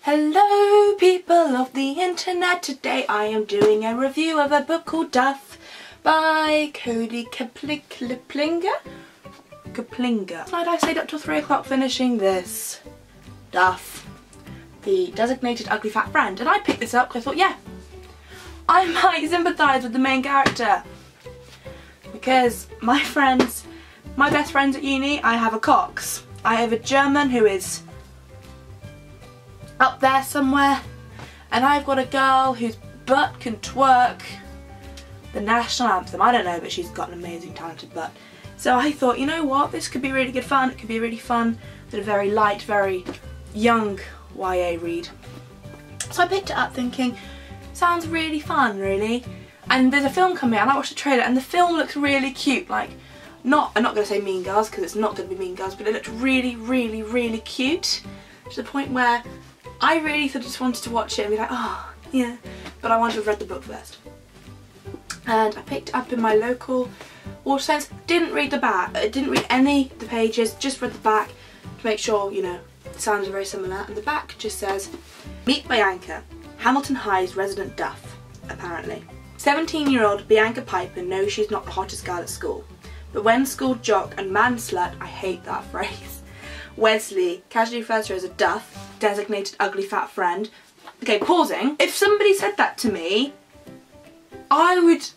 Hello people of the internet, today I am doing a review of a book called DUFF by Kody Keplinger. Tonight I stayed up till 3 o'clock finishing this. DUFF, the designated ugly fat friend, and I picked this up because I thought, yeah, I might sympathise with the main character. Because my best friends at uni, I have a Cox. I have a German who is up there somewhere, and I've got a girl whose butt can twerk the national anthem. I don't know, but she's got an amazing talented butt. So I thought, you know what, this could be really good fun. It could be really fun, sort of very light, very young YA read. So I picked it up thinking, sounds really fun, really. And there's a film coming out, and I watched the trailer, and the film looks really cute. Like, I'm not going to say Mean Girls, because it's not going to be Mean Girls, but it looked really, really, really cute. To the point where I really sort of just wanted to watch it and be like, oh, yeah. But I wanted to have read the book first. And I picked it up in my local Waterstones. Didn't read the back. Didn't read any of the pages, just read the back to make sure, you know, it sounded very similar. And the back just says, Meet Bianca, Hamilton High's resident DUFF, apparently. 17-year-old Bianca Piper knows she's not the hottest girl at school. But when school jock and man slut, I hate that phrase, Wesley casually refers to her as a DUFF, designated ugly fat friend. Okay, pausing. If somebody said that to me, I wouldn't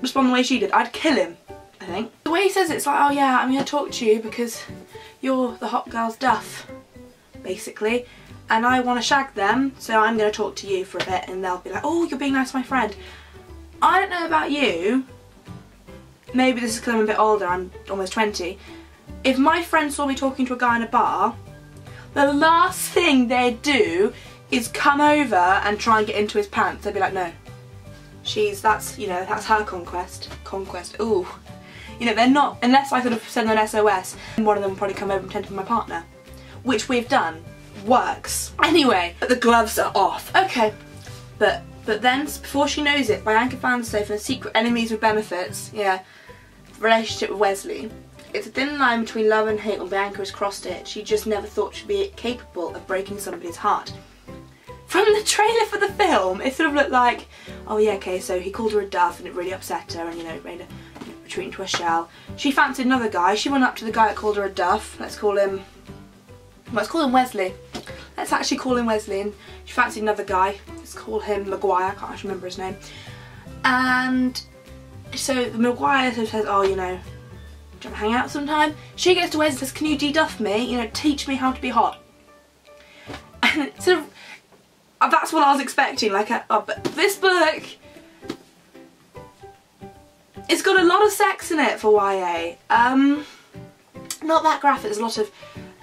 respond the way she did. I'd kill him, I think. The way he says it's like, oh yeah, I'm gonna talk to you because you're the hot girl's DUFF, basically. And I want to shag them, so I'm going to talk to you for a bit, and they'll be like, oh, you're being nice to my friend. I don't know about you, maybe this is because I'm a bit older, I'm almost 20. If my friend saw me talking to a guy in a bar, the last thing they'd do is come over and try and get into his pants. They'd be like, no, that's her conquest. Ooh. You know, they're not, unless I sort of send them an SOS, and one of them will probably come over and pretend to be my partner, which we've done. Works. Anyway, the gloves are off. Okay, but then before she knows it, Bianca finds herself in a secret enemies with benefits, yeah, relationship with Wesley. It's a thin line between love and hate when Bianca has crossed it. She just never thought she'd be capable of breaking somebody's heart. From the trailer for the film, it sort of looked like, oh yeah, okay, so he called her a DUFF and it really upset her and, you know, made her retreat into a shell. She fancied another guy. She went up to the guy that called her a DUFF. Let's call him Wesley. Let's actually call him Wesley. And she fancied another guy. Let's call him Maguire. I can't actually remember his name. And so Maguire sort of says, oh, you know, do you want to hang out sometime? She gets to Wesley and says, can you de-duff me? You know, teach me how to be hot. And it's sort of, that's what I was expecting. Like, but this book, it's got a lot of sex in it for YA. Not that graphic. There's a lot of,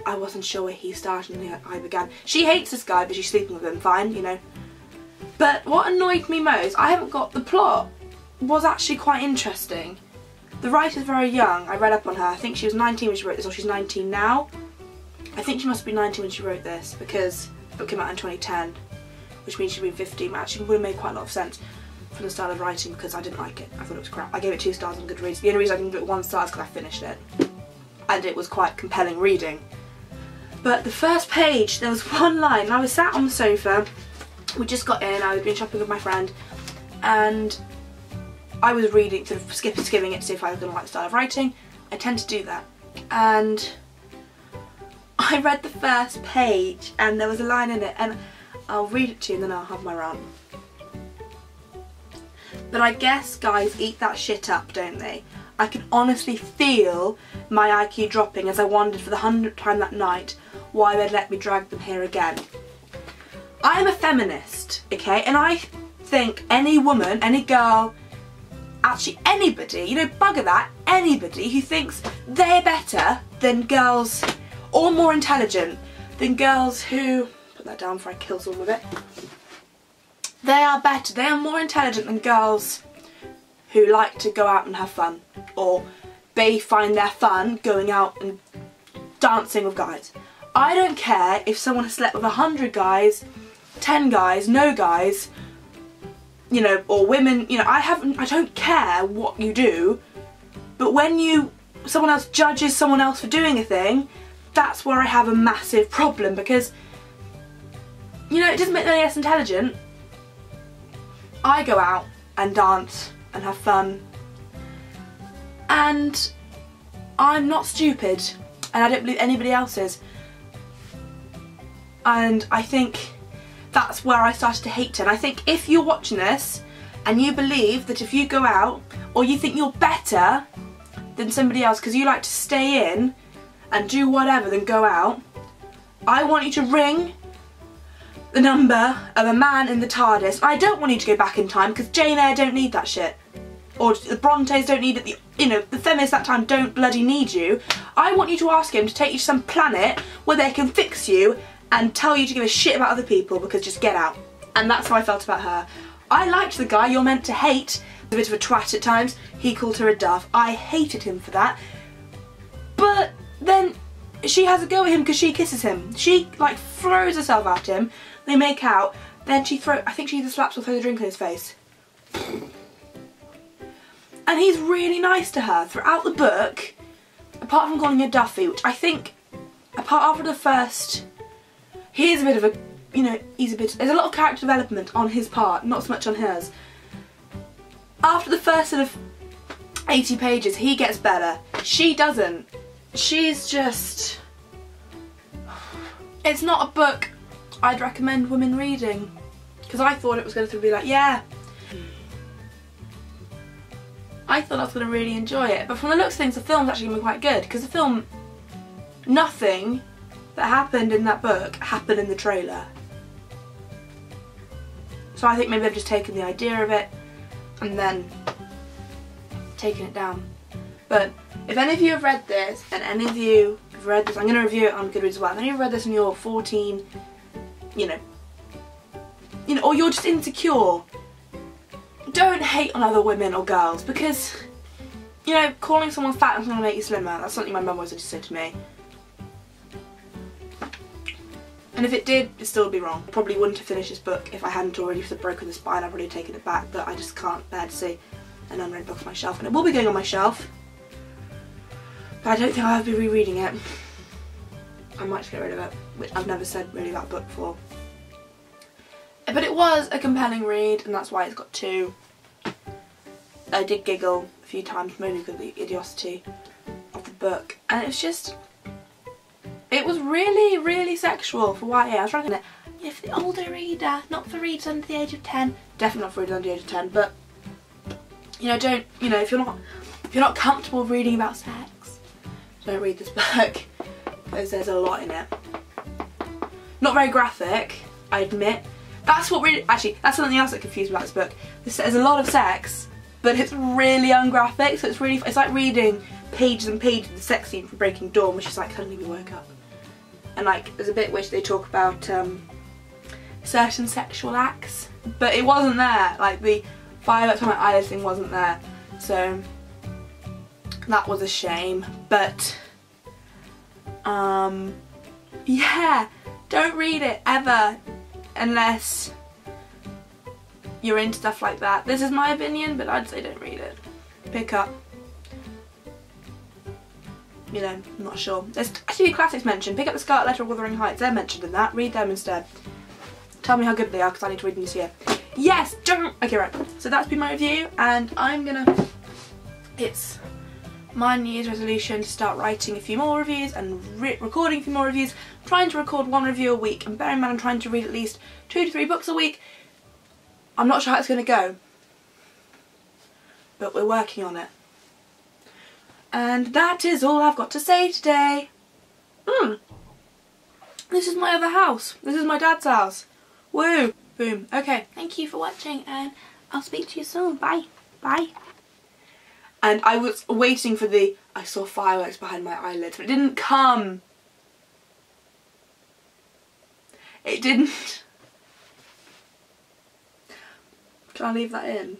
I wasn't sure where he started and I began. She hates this guy, but she's sleeping with him, fine, you know. But what annoyed me most, the plot was actually quite interesting. The writer's very young. I read up on her. I think she was 19 when she wrote this, or she's 19 now. I think she must be 19 when she wrote this, because the book came out in 2010, which means she'd been 15. Actually, it would have made quite a lot of sense from the style of writing, because I didn't like it. I thought it was crap. I gave it 2 stars on Goodreads. The only reason I didn't give it 1 star is because I finished it. And it was quite compelling reading. But the first page, there was one line, and I was sat on the sofa, we just got in, I was been shopping with my friend, and I was reading, sort of skimming it to see if I was going to like the style of writing. I tend to do that. And I read the first page, and there was a line in it, and I'll read it to you and then I'll have my rant. But I guess guys eat that shit up, don't they? I can honestly feel my IQ dropping as I wondered for the 100th time that night why they'd let me drag them here again. I am a feminist, okay, and I think any woman, any girl, actually anybody, you know, bugger that, anybody who thinks they're better than girls, or more intelligent than girls who, put that down before I kill someone with it, they are better, they are more intelligent than girls who like to go out and have fun, or they find their fun going out and dancing with guys. I don't care if someone has slept with 100 guys, 10 guys, no guys, you know, or women, you know, I don't care what you do, but when someone else judges someone else for doing a thing, that's where I have a massive problem, because you know, it doesn't make them any less intelligent. I go out and dance and have fun, and I'm not stupid, and I don't believe anybody else is. And I think that's where I started to hate her. And I think if you're watching this and you believe that if you go out, or you think you're better than somebody else because you like to stay in and do whatever than go out, I want you to ring the number of a man in the TARDIS. I don't want you to go back in time, because Jane Eyre don't need that shit. Or the Brontes don't need it, you know, the feminists that time don't bloody need you. I want you to ask him to take you to some planet where they can fix you and tell you to give a shit about other people, because just get out. And that's how I felt about her. I liked the guy you're meant to hate. A bit of a twat at times. He called her a DUFF. I hated him for that. But then she has a go at him because she kisses him. She like throws herself at him. They make out. Then I think she either slaps or throws a drink in his face. And he's really nice to her throughout the book, apart from calling her Duffy, which I think, apart after the first, he is a bit of a, you know, there's a lot of character development on his part, not so much on hers. After the first sort of 80 pages, he gets better. She doesn't. She's just, it's not a book I'd recommend women reading, because I thought it was going to be like, yeah, I thought I was going to really enjoy it, but from the looks of things the film's actually going to be quite good, because the film, nothing that happened in that book happened in the trailer. So I think maybe they've just taken the idea of it and then taken it down. But if any of you have read this, and any of you have read this, I'm going to review it on Goodreads as well, if any of you have read this and you're 14, you know, or you're just insecure, don't hate on other women or girls, because, you know, calling someone fat is going to make you slimmer. That's something my mum always used to say to me. And if it did, it still would be wrong. I probably wouldn't have finished this book if I hadn't already broken the spine. I've already taken it back, but I just can't bear to see an unread book on my shelf. And it will be going on my shelf, but I don't think I'll be rereading it. I might just get rid of it, which I've never said really about book before. But it was a compelling read, and that's why it's got 2. I did giggle a few times, mainly because of the idiocy of the book, and it's just, it was really, really sexual for YA. I was trying to get it for the older reader, not for readers under the age of 10. Definitely not for readers under the age of 10, but, you know, don't, you know, if you're not comfortable reading about sex, don't read this book, because there's a lot in it. Not very graphic, I admit. That's what really, actually, that's something else that confused me about this book. There's a lot of sex, but it's really ungraphic, so it's like reading pages and pages of the sex scene from Breaking Dawn, which is like suddenly we woke up. And like, there's a bit which they talk about certain sexual acts, but it wasn't there. Like the fire up to my eyelids thing wasn't there, so that was a shame. But yeah, don't read it ever unless you're into stuff like that. This is my opinion, but I'd say don't read it. Pick up, you know, I'm not sure. There's actually classics mentioned. Pick up The Scarlet Letter of Wuthering Heights. They're mentioned in that. Read them instead. Tell me how good they are, because I need to read them this year. Yes, don't. Okay, right. So that's been my review, and I'm gonna. It's my New Year's resolution to start writing a few more reviews and recording a few more reviews. I'm trying to record 1 review a week, and bear in mind I'm trying to read at least 2 to 3 books a week. I'm not sure how it's going to go, but we're working on it. And that is all I've got to say today. This is my other house. This is my dad's house. Woo! Boom. Okay, thank you for watching, and I'll speak to you soon. Bye. Bye. And I was waiting for I saw fireworks behind my eyelids, but it didn't come. It didn't. Can I leave that in?